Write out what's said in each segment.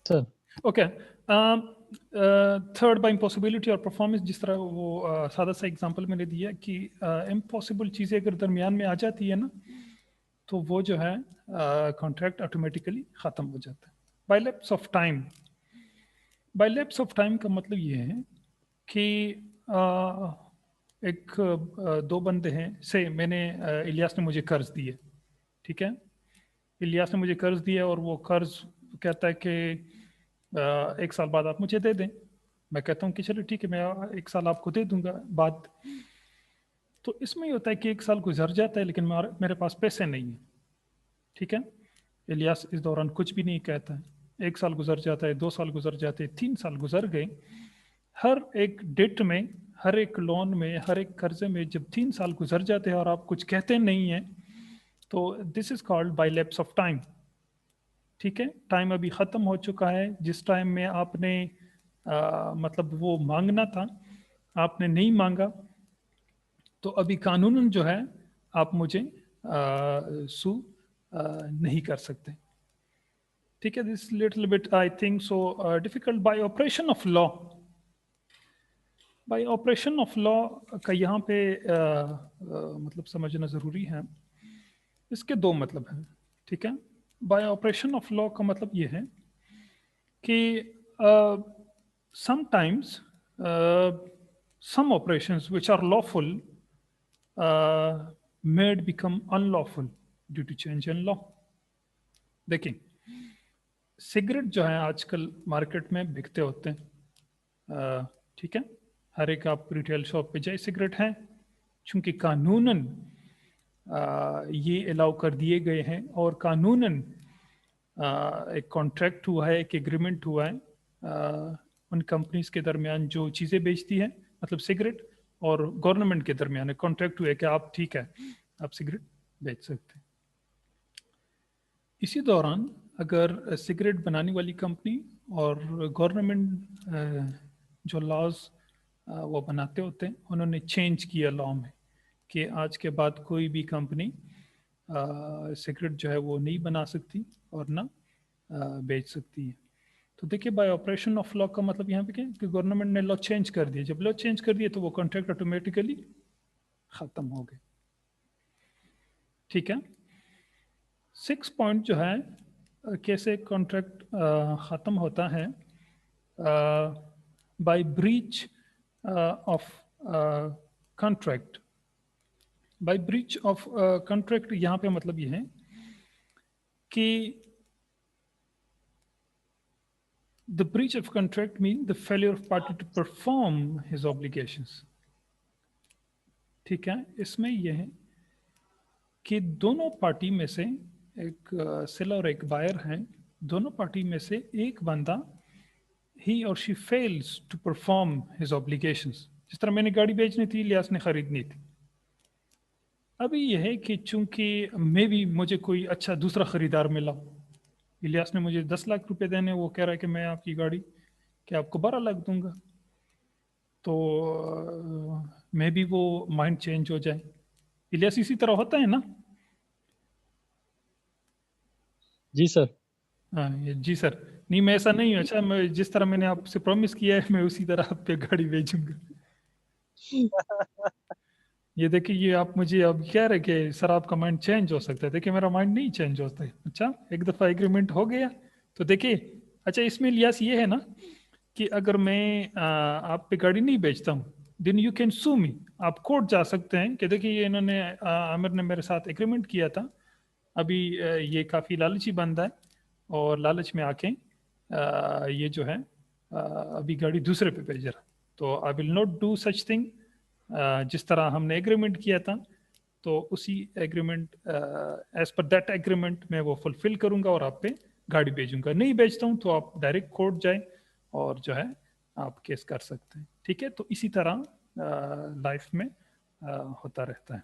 Sir okay, third by impossibility और performance, जिस तरह वो सादा सा एग्जांपल मैंने दिया कि इम्पॉसिबल चीज़ें अगर दरमियान में आ जाती है ना, तो वो जो है कॉन्ट्रैक्ट ऑटोमेटिकली ख़त्म हो जाता है। By lapse of time, by lapse of time का मतलब ये है कि दो बंदे हैं, से मैंने इलियास ने मुझे कर्ज दिए, ठीक है। इलियास ने मुझे कर्ज दिया और वो कर्ज कहता है कि 1 साल बाद आप मुझे दे दें। मैं कहता हूँ कि चलो ठीक है, मैं 1 साल आपको दे दूंगा बाद। तो इसमें ये होता है कि 1 साल गुजर जाता है लेकिन मेरे पास पैसे नहीं है, ठीक है। इलियास इस दौरान कुछ भी नहीं कहता है। 1 साल गुजर जाता है, 2 साल गुजर जाते हैं, 3 साल गुजर गए। हर एक डेट में, हर एक लोन में, हर एक कर्जे में जब 3 साल गुजर जाते हैं और आप कुछ कहते नहीं हैं, तो this is called by lapse of time, ठीक है। टाइम अभी ख़त्म हो चुका है। जिस टाइम में आपने मतलब वो मांगना था, आपने नहीं मांगा, तो अभी कानूनन जो है आप मुझे सू नहीं कर सकते, ठीक है। This little bit I think so difficult. Bye operation of law, bye operation of law का यहाँ पे मतलब समझना ज़रूरी है। इसके दो मतलब हैं, ठीक है। बाय ऑपरेशन ऑफ लॉ का मतलब ये है कि sometimes some operations which are lawful may become unlawful due to change in law। देखिए, सिगरेट जो है आजकल मार्केट में बिकते होते हैं, ठीक है। हर एक आप रिटेल शॉप पे जाए, सिगरेट हैं। चूंकि कानूनन ये अलाउ कर दिए गए हैं और कानूनन एक कॉन्ट्रैक्ट हुआ है, एक एग्रीमेंट हुआ है उन कंपनीज के दरमियान जो चीज़ें बेचती हैं, मतलब सिगरेट, और गवर्नमेंट के दरमियान एक कॉन्ट्रैक्ट हुआ है कि आप ठीक है, आप सिगरेट बेच सकते हैं। इसी दौरान अगर सिगरेट बनाने वाली कंपनी और गवर्नमेंट जो लॉज वो बनाते होते हैं, उन्होंने चेंज किया लॉ में कि आज के बाद कोई भी कंपनी सिगरेट जो है वो नहीं बना सकती और ना बेच सकती है। तो देखिए, बाय ऑपरेशन ऑफ लॉ का मतलब यहाँ पे क्या है कि गवर्नमेंट ने लॉ चेंज कर दिया। जब लॉ चेंज कर दिया तो वो कॉन्ट्रैक्ट ऑटोमेटिकली खत्म हो गए, ठीक है। 6 पॉइंट जो है कैसे कॉन्ट्रैक्ट खत्म होता है, by breach of contract. By breach of contract यहाँ पे मतलब ये है कि the breach of contract means the failure of party to perform his obligations, ठीक है। इसमें यह है कि दोनों पार्टी में से एक सेलर और एक बायर हैं, दोनों पार्टी में से एक बंदा he or she fails to perform his obligations। जिस तरह मैंने गाड़ी बेचनी थी, इलियास ने खरीदनी थी। अभी यह है कि चूंकि मैं भी, मुझे कोई अच्छा दूसरा खरीदार मिला, इलियास ने मुझे 10 लाख रुपए देने, वो कह रहा है कि मैं आपकी गाड़ी कि आपको 12 लाख दूंगा, तो मे भी वो माइंड चेंज हो जाए। इलियास इसी तरह होता है ना? जी सर। हाँ, जी सर। नहीं, मैं ऐसा नहीं हूँ। अच्छा, मैं जिस तरह मैंने आपसे प्रॉमिस किया है, मैं उसी तरह आप पे गाड़ी भेजूंगा। ये देखिए, ये आप मुझे अब कह रहे कि सर आपका माइंड चेंज हो सकता है। देखिए, मेरा माइंड नहीं चेंज होता है। अच्छा, एक दफ़ा एग्रीमेंट हो गया तो देखिए। अच्छा, इसमें लिहाज ये है ना कि अगर मैं आप पे गाड़ी नहीं बेचता हूँ, देन यू कैन सू मी। आप कोर्ट जा सकते हैं कि देखिए, ये इन्होंने आमिर ने मेरे साथ एग्रीमेंट किया था, अभी ये काफ़ी लालची बंदा है और लालच में आके ये जो है अभी गाड़ी दूसरे पे भेज रहा। तो I will not do such thing. जिस तरह हमने एग्रीमेंट किया था, तो उसी agreement, as per that agreement मैं वो फुलफिल करूंगा और आप पे गाड़ी भेजूंगा। नहीं भेजता हूँ तो आप डायरेक्ट कोर्ट जाए और जो है आप केस कर सकते हैं, ठीक है। तो इसी तरह लाइफ में होता रहता है।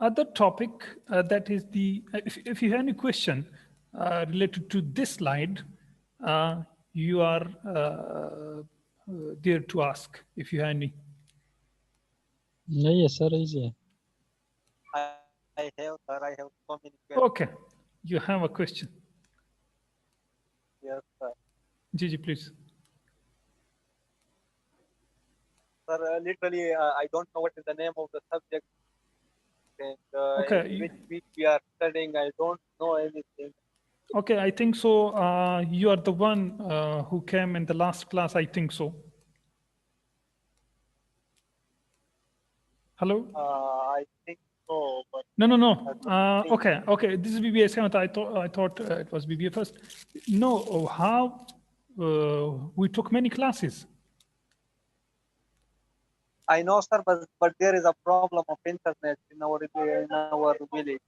Other topic that is the, if you have any question related to this slide, you are there to ask if you have any. नहीं है सर, इजी है। I have, sir, I have so many questions. Okay, You have a question? Yes, sir. जी please. Sir, literally, I don't know what is the name of the subject and Okay. in which week we are studying. I don't know anything. Okay, I think so. You are the one who came in the last class, I think so. Hello? I think so, but No. I don't think. Okay. This is BBA 7th. I thought it was BBA first. No, how we took many classes. I know, sir, but there is a problem of internet in our village.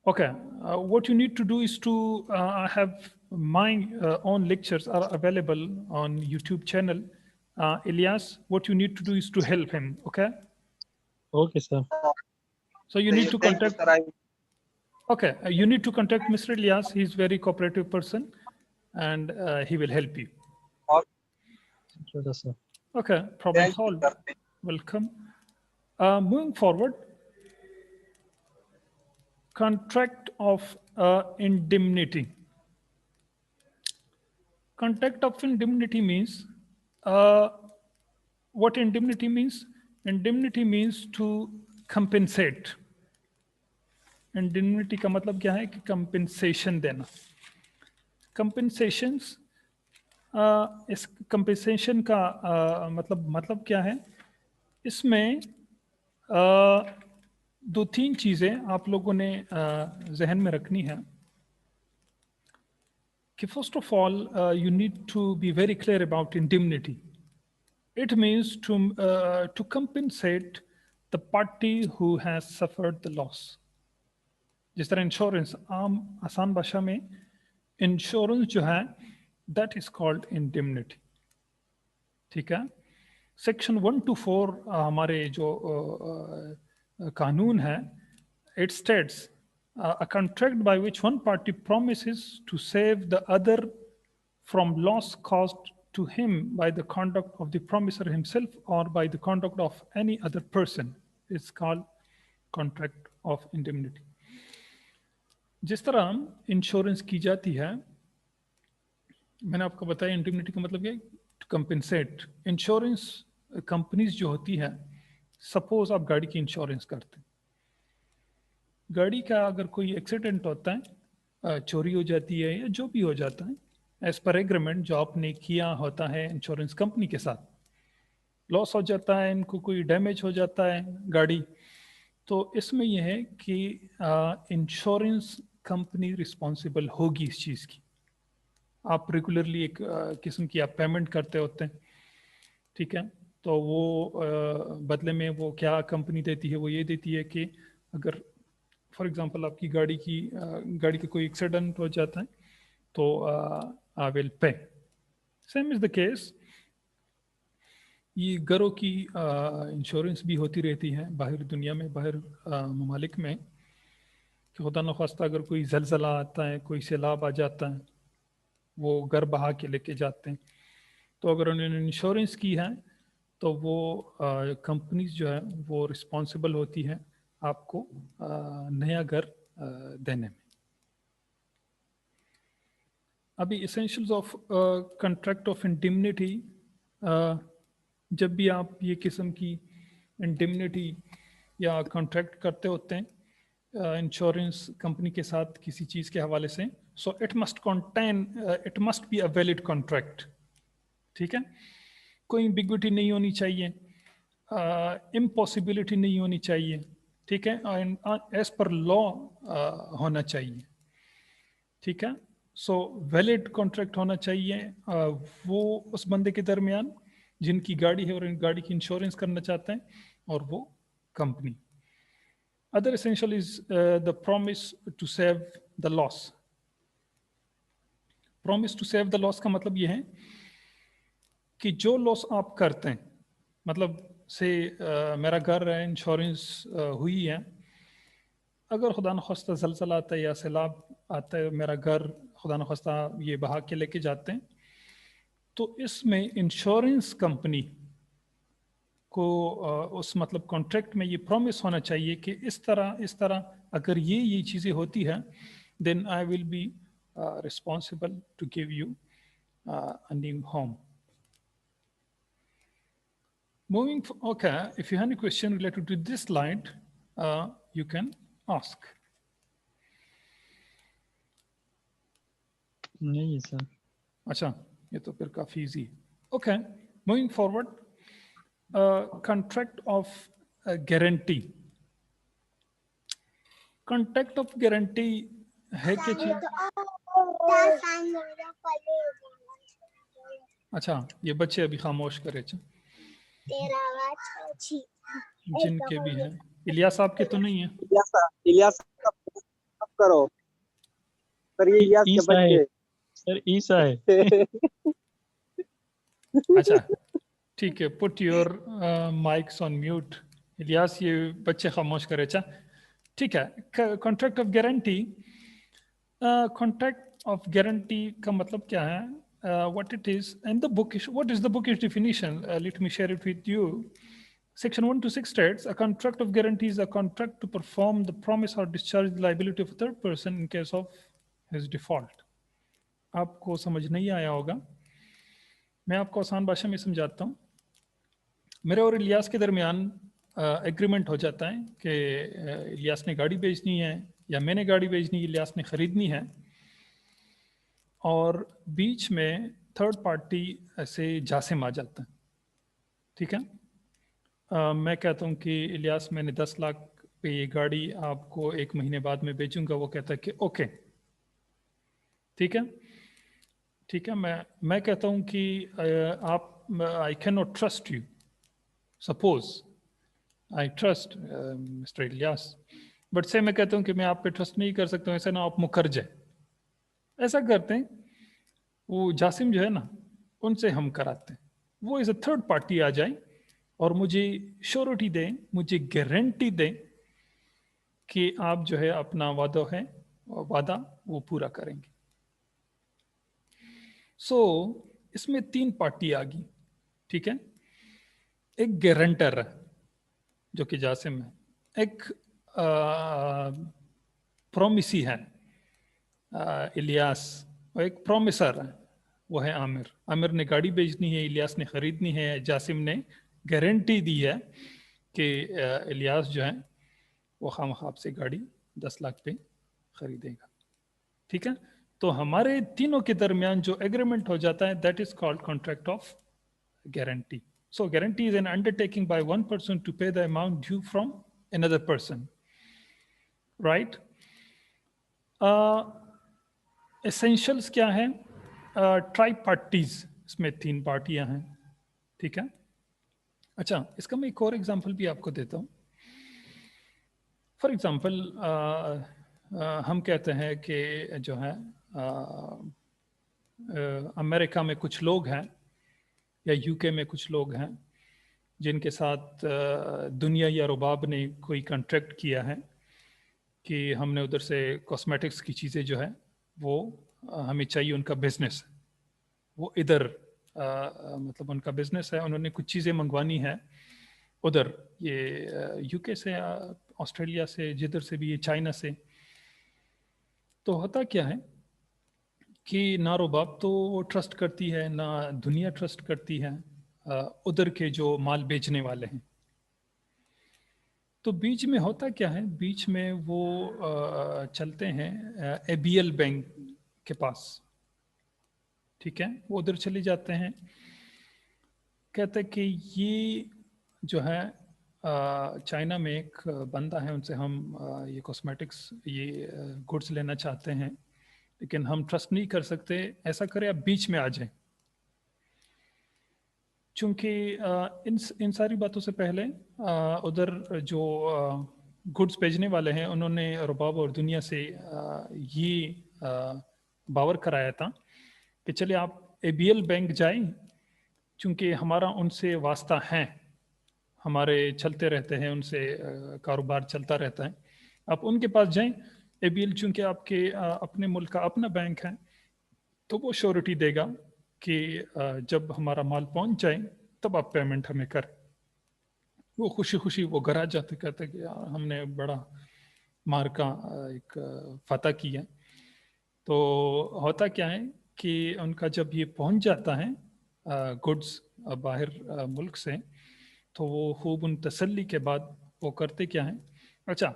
Okay, what you need to do is to have my own lectures are available on YouTube channel. Elias, what you need to do is to help him. Okay. Okay, sir. So you need to Thank you, contact. sir. Okay, you need to contact Mr. Elias. He's very cooperative person, and he will help you. Sure, sir. Okay, problem Thank you, solved. sir. Welcome. Moving forward, contract of indemnity. Contract of indemnity means what indemnity means? Indemnity means to compensate. इंडिमनिटी का मतलब क्या है कि compensation देना. कंपेंसेशंस, इस compensation का मतलब क्या है? इसमें दो तीन चीज़ें आप लोगों ने जहन में रखनी है कि first of all you need to be very clear about indemnity. It means to compensate the party who has suffered the loss. जिस तरह इंश्योरेंस आम आसान भाषा में इंश्योरेंस जो है दैट इज कॉल्ड इंडिमनिटी. ठीक है. सेक्शन 1 to 4 हमारे जो कानून है, it states a contract by which one party promises to save the other from loss caused to him by the conduct of the promiser himself or by the conduct of any other person is called contract of indemnity. जिस तरह insurance की जाती है, मैंने आपको बताया इंडिमनिटी का मतलब है टू कंपेंसेट. इंश्योरेंस कंपनीज जो होती है, सपोज आप गाड़ी की इंश्योरेंस करते हैं, गाड़ी का अगर कोई एक्सीडेंट होता है, चोरी हो जाती है या जो भी हो जाता है, एज पर एग्रीमेंट जो आपने किया होता है इंश्योरेंस कंपनी के साथ, लॉस हो जाता है, इनको कोई डैमेज हो जाता है गाड़ी, तो इसमें यह है कि इंश्योरेंस कंपनी रिस्पॉन्सिबल होगी इस चीज़ की. आप रेगुलरली एक किस्म की आप पेमेंट करते होते हैं. ठीक है. तो वो बदले में वो क्या कंपनी देती है, वो ये देती है कि अगर फॉर एग्जांपल आपकी गाड़ी का कोई एक्सीडेंट हो जाता है तो I will pay. Same is the case, ये घरों की इंश्योरेंस भी होती रहती है बाहर दुनिया में, बाहर ममालिक में, कि खुदा न खास्ता अगर कोई जलजला आता है, कोई सैलाब आ जाता है, वो घर बहा के लेके जाते हैं, तो अगर उन्होंने इंश्योरेंस की है तो वो कंपनीज जो है वो रिस्पॉन्सिबल होती है आपको नया घर देने में. अभी एसेंशियल्स ऑफ कॉन्ट्रैक्ट ऑफ इंडिमनिटी, जब भी आप ये किस्म की इंडिमनिटी या कॉन्ट्रैक्ट करते होते हैं इंश्योरेंस कंपनी के साथ किसी चीज़ के हवाले से, so it must be a valid contract. ठीक है. कोई एम्बिग्विटी नहीं होनी चाहिए, इम्पॉसिबिलिटी नहीं होनी चाहिए. ठीक है. एज पर लॉ होना चाहिए. ठीक है. सो वैलिड कॉन्ट्रैक्ट होना चाहिए वो उस बंदे के दरमियान जिनकी गाड़ी है और इन गाड़ी की इंश्योरेंस करना चाहते हैं और वो company. Other essential is the promise to save the loss. Promise to save the loss का मतलब ये है कि जो लॉस आप करते हैं, मतलब से मेरा घर है, इंश्योरेंस हुई है, अगर खुदा न ख्वास्ता ज़लज़ला आता है या सैलाब आता है, मेरा घर खुदा न ख्वास्ता ये बहा के लेके जाते हैं, तो इसमें इंश्योरेंस कंपनी को उस मतलब कॉन्ट्रैक्ट में ये प्रॉमिस होना चाहिए कि इस तरह अगर ये चीज़ें होती हैं then I will be responsible to give you a new home. Okay, if you have any question related to this slide, you can ask. नहीं सर. अच्छा, ये तो फिर काफी इजी है. Okay, moving forward, contract of guarantee. Contract of guarantee है क्या चीज? अच्छा, ये बच्चे अभी खामोश करे थे, जिनके भी हैं. इलियास आपके तो नहीं है? इलियास अब करो सर, ये इलियास के ईसा है बच्चे. सर, ईसा है. अच्छा, ठीक है. Put your mics on mute. Ilyas, ये बच्चे खामोश करे. अच्छा, ठीक है. Contract of guarantee. Contract of guarantee का मतलब क्या है? What it is and the bookish, what is the bookish definition? Let me share it with you. Section 126 states a contract of guarantee is a contract to perform the promise or discharge the liability of a third person in case of his default. आपको समझ नहीं आया होगा, मैं आपको आसान भाषा में समझाता हूँ. मेरे और इलियास के दरमियान एग्रीमेंट हो जाता है कि इलियास ने गाड़ी बेचनी है या मैंने गाड़ी बेचनी है, इलियास ने ख़रीदनी है, और बीच में थर्ड पार्टी ऐसे जासिम आ जाता है. ठीक है. मैं कहता हूँ कि इलियास, मैंने 10 लाख पे ये गाड़ी आपको 1 महीने बाद में बेचूंगा. वो कहता है कि ओके, ठीक है. ठीक है. मैं कहता हूँ कि आप, I can not trust you. Suppose I trust mister Ilyas, but से मैं कहता हूँ कि मैं आप पे ट्रस्ट नहीं कर सकता हूँ, ऐसा ना आप मुकर जाए. ऐसा करते हैं, वो जासिम जो है ना, उनसे हम कराते हैं. वो इस थर्ड पार्टी आ जाए और मुझे श्योरिटी दें, मुझे गारंटी दें कि आप जो है अपना वादा वो पूरा करेंगे. सो इसमें 3 पार्टी आ गई. ठीक है. एक गारंटर है जो कि जासिम है, एक प्रोमिसी है इलियास, और एक प्रोमिसर है, वो है आमिर. आमिर ने गाड़ी बेचनी है, इलियास ने ख़रीदनी है. जासिम ने गारंटी दी है कि इलियास जो है वो खामख्वाब से गाड़ी 10 लाख पे ख़रीदेगा. ठीक है. तो हमारे तीनों के दरमियान जो एग्रीमेंट हो जाता है, that is called contract of guarantee. So guarantee is an undertaking by one person to pay the amount due from another person, right? Essentials क्या है? Triparties, इसमें 3 पार्टियां हैं. ठीक है. अच्छा, इसका मैं एक और एग्जांपल भी आपको देता हूँ. फॉर एग्जांपल हम कहते हैं कि जो है अमेरिका में कुछ लोग हैं या यूके में कुछ लोग हैं जिनके साथ दुनिया या रुबाब ने कोई कॉन्ट्रैक्ट किया है कि हमने उधर से कॉस्मेटिक्स की चीज़ें जो है वो हमें चाहिए. उनका बिजनेस, वो इधर मतलब उनका बिजनेस है, उन्होंने कुछ चीज़ें मंगवानी है उधर, ये यूके से, ऑस्ट्रेलिया से, जिधर से भी, ये चाइना से. तो होता क्या है कि ना रुबाब तो वो ट्रस्ट करती है, ना दुनिया ट्रस्ट करती है उधर के जो माल बेचने वाले हैं. तो बीच में होता क्या है, बीच में वो चलते हैं एबीएल बैंक के पास. ठीक है. वो उधर चले जाते हैं, कहते हैं कि ये जो है चाइना में एक बंदा है, उनसे हम ये कॉस्मेटिक्स, ये गुड्स लेना चाहते हैं, लेकिन हम ट्रस्ट नहीं कर सकते. ऐसा करें आप बीच में आ जाएं. चूँकि इन सारी बातों से पहले उधर जो गुड्स भेजने वाले हैं, उन्होंने रुबाब और दुनिया से ये बावर कराया था कि चले आप एबीएल बैंक जाएं, चूँकि हमारा उनसे वास्ता है, हमारे चलते रहते हैं, उनसे कारोबार चलता रहता है. आप उनके पास जाएं. एबीएल चूँकि आपके अपने मुल्क का अपना बैंक है, तो वो श्योरिटी देगा कि जब हमारा माल पहुंच जाए तब आप पेमेंट हमें कर. वो खुशी खुशी वो घर आ जाते, कहते कि यार हमने बड़ा मार का एक फतह किया. तो होता क्या है कि उनका जब ये पहुंच जाता है गुड्स बाहर मुल्क से, तो वो खूब उन तसल्ली के बाद वो करते क्या है, अच्छा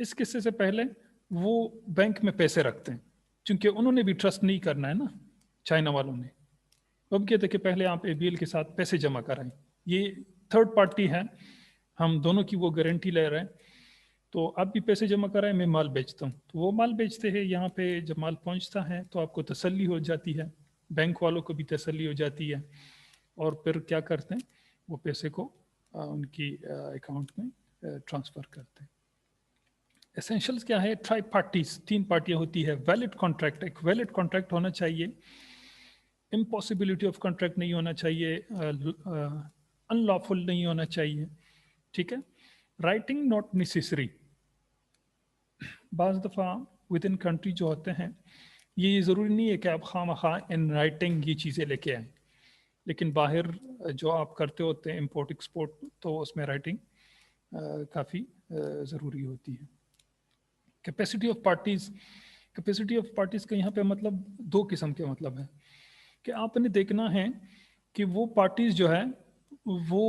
इस किस्से से पहले वो बैंक में पैसे रखते हैं, क्योंकि उन्होंने भी ट्रस्ट नहीं करना है ना चाइना वालों ने। अब कहते कि पहले आप ABL के साथ पैसे जमा कराएं, ये थर्ड पार्टी है, हम दोनों की वो गारंटी ले रहे हैं, तो आप भी पैसे जमा कराएं, मैं माल बेचता हूँ। तो वो माल बेचते हैं, यहाँ पे जब माल पहुँचता है तो आपको तसल्ली हो जाती है, बैंक वालों को भी तसल्ली हो जाती है, और फिर क्या करते हैं, वो पैसे को उनकी अकाउंट में ट्रांसफ़र करते हैं। एसेंशियल्स क्या है, ट्राई पार्टीज, 3 पार्टियां होती है। वैलिड कॉन्ट्रैक्ट, एक वैलिड कॉन्ट्रैक्ट होना चाहिए, इम्पॉसिबिलिटी ऑफ कॉन्ट्रैक्ट नहीं होना चाहिए, अनलॉफुल नहीं होना चाहिए, ठीक है। राइटिंग नॉट नेसेसरी, बाज़ दफ़ा विद इन कंट्री जो होते हैं, ये ज़रूरी नहीं है कि आप खामखा इन राइटिंग ये चीज़ें लेके आएँ, लेकिन बाहर जो आप करते होते हैं इम्पोर्ट एक्सपोर्ट, तो उसमें राइटिंग काफ़ी ज़रूरी होती है। Capacity of parties, capacity of parties का यहाँ पे मतलब 2 किस्म के मतलब है कि आपने देखना है कि वो पार्टीज़ जो है वो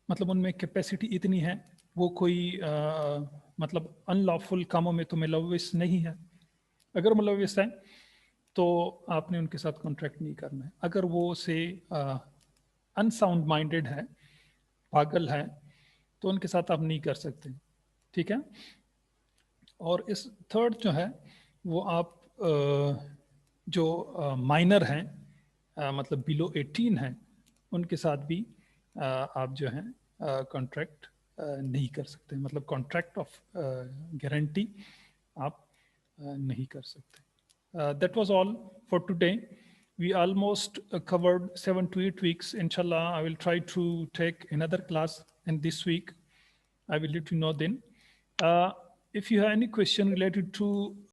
मतलब उनमें कैपेसिटी इतनी है, वो कोई मतलब अनलॉफुल कामों में तो मुलव्विस नहीं है। अगर मुलव्विस है तो आपने उनके साथ कॉन्ट्रैक्ट नहीं करना है। अगर वो से अनसाउंड माइंडेड है, पागल है, तो उनके साथ आप नहीं कर सकते, ठीक है। और इस थर्ड जो है वो आप जो माइनर हैं, मतलब बिलो 18 हैं, उनके साथ भी आप जो है कॉन्ट्रैक्ट नहीं कर सकते, मतलब कॉन्ट्रैक्ट ऑफ गारंटी आप नहीं कर सकते। That was all for today. We almost covered 7 to 8 weeks. Inshallah, I will try to take another class in this week. I will let you know then. If you have any question related to